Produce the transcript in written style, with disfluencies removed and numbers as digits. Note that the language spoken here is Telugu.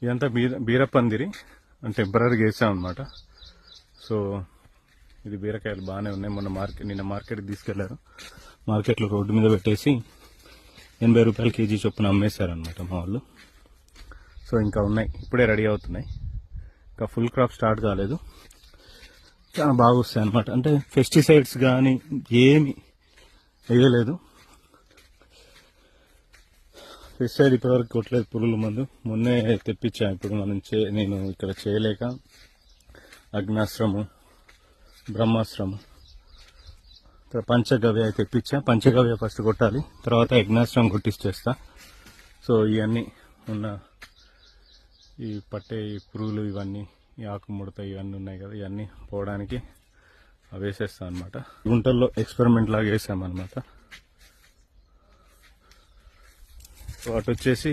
ఇదంతా బీరపందిరి అంటే టెంపరీగా వేసాం అనమాట. సో ఇది బీరకాయలు బాగానే ఉన్నాయి. నిన్న మార్కెట్కి తీసుకెళ్లారు. మార్కెట్లో రోడ్డు మీద పెట్టేసి 80 రూపాయలు కేజీ చొప్పున అమ్మేశారనమాట మా వాళ్ళు. సో ఇంకా ఉన్నాయి, ఇప్పుడే రెడీ అవుతున్నాయి. ఇంకా ఫుల్ క్రాప్ స్టార్ట్ కాలేదు. చాలా బాగా వస్తాయి అనమాట. అంటే పెస్టిసైడ్స్ కానీ ఏమి వేయలేదు. పెస్టిసైడ్ ఇప్పటివరకు కొట్టలేదు, పురుగుల మందు మొన్నే తెప్పించాను. ఇప్పుడు నేను ఇక్కడ చేయలేక అగ్నాస్త్రము, బ్రహ్మాస్త్రము, పంచగవ్య తెప్పించా. పంచగవ్య ఫస్ట్ కొట్టాలి, తర్వాత యజ్ఞాస్త్రం కొట్టిచ్చేస్తా. సో ఇవన్నీ ఉన్న ఈ పట్టే ఈ పురుగులు ఇవన్నీ, ఈ ఆకు ముడత ఇవన్నీ ఉన్నాయి కదా, ఇవన్నీ పోవడానికి వేసేస్తాం అనమాట. గుంటల్లో ఎక్స్పెరిమెంట్ లాగా వేసామన్నమాట. సో అటు వచ్చేసి